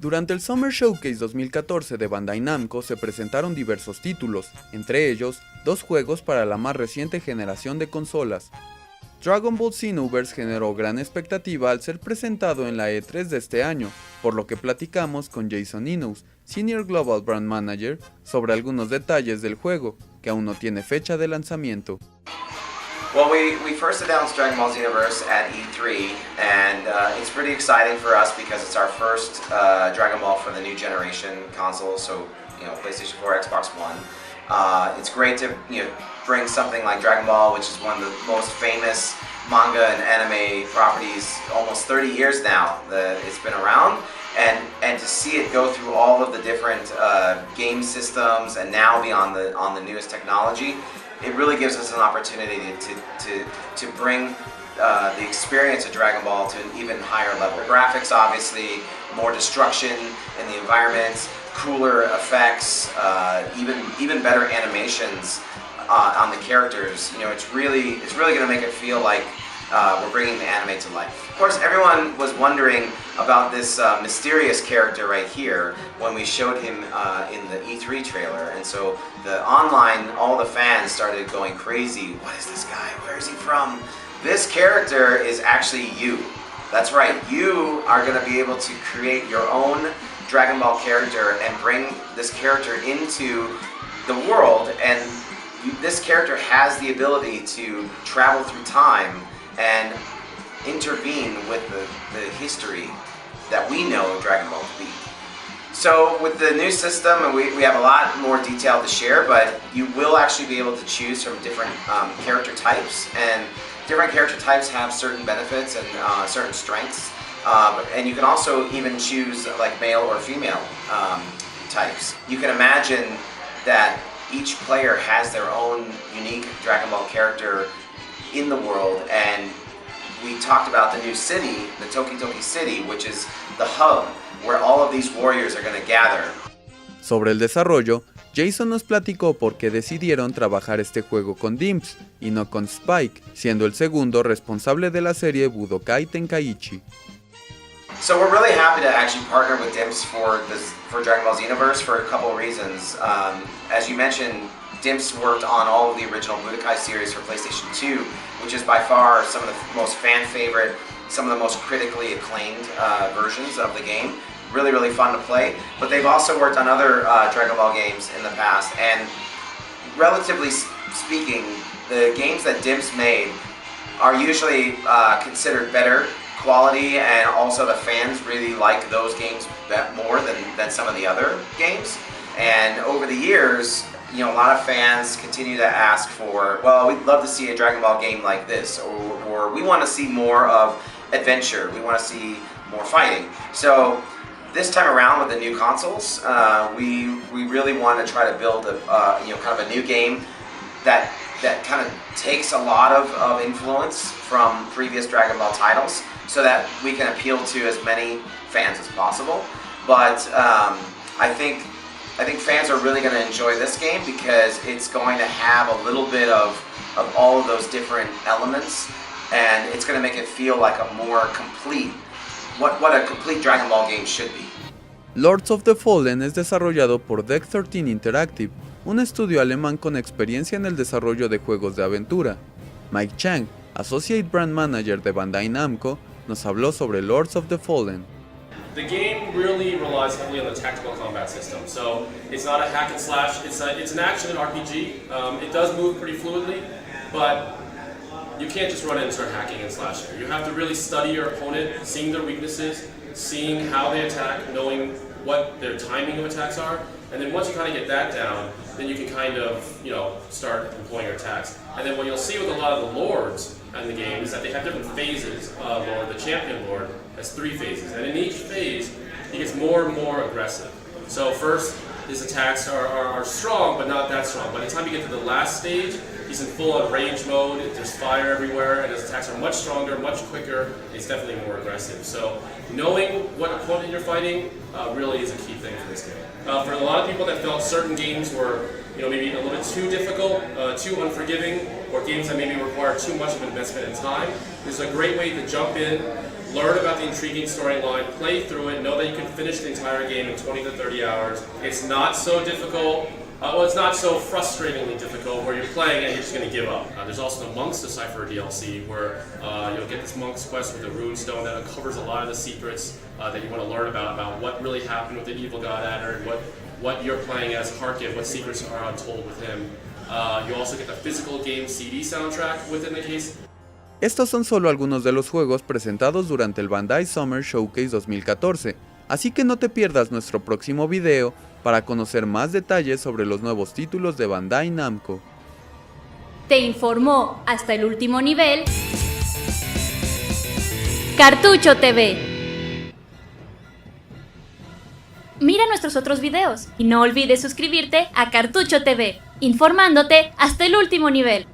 Durante el Summer Showcase 2014 de Bandai Namco se presentaron diversos títulos, entre ellos, dos juegos para la más reciente generación de consolas. Dragon Ball Xenoverse generó gran expectativa al ser presentado en la E3 de este año, por lo que platicamos con Jason Enos, Senior Global Brand Manager, sobre algunos detalles del juego, que aún no tiene fecha de lanzamiento. Well, we first announced Dragon Ball Xenoverse at E3, and it's pretty exciting for us because it's our first Dragon Ball for the new generation console, so PlayStation 4, Xbox One. It's great to bring something like Dragon Ball, which is one of the most famous manga and anime properties, almost 30 years now that it's been around, and to see it go through all of the different game systems and now be on the newest technology. It really gives us an opportunity to bring the experience of Dragon Ball to an even higher level. Graphics, obviously, more destruction in the environments, cooler effects, even better animations on the characters. It's really going to make it feel like we're bringing the anime to life. Of course, everyone was wondering about this mysterious character right here when we showed him in the E3 trailer, and so all the fans started going crazy. What is this guy? Where is he from? This character is actually you. That's right, you are going to be able to create your own Dragon Ball character and bring this character into the world, and this character has the ability to travel through time and intervene with the history that we know Dragon Ball to be. So with the new system, we have a lot more detail to share, but you will actually be able to choose from different character types, and different character types have certain benefits and certain strengths, and you can also even choose like male or female types. You can imagine that each player has their own unique Dragon Ball character in the world, and we talked about the new city, the Toki Toki City, which is the hub where all of these warriors are going to gather. Sobre el desarrollo, Jason nos platicó por qué decidieron trabajar este juego con Dimps y no con Spike, siendo el segundo responsable de la serie Budokai Tenkaichi. So we're really happy to actually partner with Dimps for Dragon Ball Xenoverse for a couple of reasons. As you mentioned, Dimps worked on all of the original Budokai series for PlayStation 2, which is by far some of the most fan favorite, some of the most critically acclaimed versions of the game. Really, really fun to play. But they've also worked on other Dragon Ball games in the past, and relatively speaking, the games that Dimps made are usually considered better quality, and also the fans really like those games more than some of the other games. And over the years, a lot of fans continue to ask for, well, we'd love to see a Dragon Ball game like this, or we want to see more of adventure, we want to see more fighting. So this time around with the new consoles, we really want to try to build a kind of a new game that kind of takes a lot of influence from previous Dragon Ball titles, so that we can appeal to as many fans as possible. But I think fans are really going to enjoy this game because it's going to have a little bit of all of those different elements, and it's going to make it feel like a more complete, what a complete Dragon Ball game should be. Lords of the Fallen es desarrollado por Deck 13 Interactive, un estudio alemán con experiencia en el desarrollo de juegos de aventura. Mike Chang, Associate Brand Manager de Bandai Namco, nos habló sobre Lords of the Fallen. The game really relies heavily on the tactical combat system, so it's not a hack and slash, it's an action RPG. It does move pretty fluidly, but you can't just run in and start hacking and slashing. You have to really study your opponent, seeing their weaknesses, seeing how they attack, knowing what their timing of attacks are, and then once you kind of get that down, then you can kind of, start employing your attacks. And then what you'll see with a lot of the lords in the game is that they have different phases of lord. The champion lord has 3 phases, and in each phase, he gets more and more aggressive. So first, his attacks are strong, but not that strong. By the time you get to the last stage, he's in full-on rage mode, there's fire everywhere, and his attacks are much stronger, much quicker, and he's definitely more aggressive. So knowing what opponent you're fighting really is a key thing for this game. For a lot of people that felt certain games were maybe a little bit too difficult, too unforgiving, or games that maybe require too much of an investment in time. This is a great way to jump in, learn about the intriguing storyline, play through it, know that you can finish the entire game in 20 to 30 hours. It's not so difficult. It's not so frustratingly difficult where you're playing and you're just going to give up. There's also the Monk's Decipher DLC where you'll get this Monk's Quest with the Rune Stone that uncovers a lot of the secrets that you want to learn about what really happened with the evil god Adder and what you're playing as Harkit, what secrets are untold with him. You also get the physical game CD soundtrack within the case. Estos son solo algunos de los juegos presentados durante el Bandai Summer Showcase 2014, así que no te pierdas nuestro próximo video para conocer más detalles sobre los nuevos títulos de Bandai Namco. Te informó hasta el último nivel Cartucho TV. Mira nuestros otros videos y no olvides suscribirte a Cartucho TV, informándote hasta el último nivel.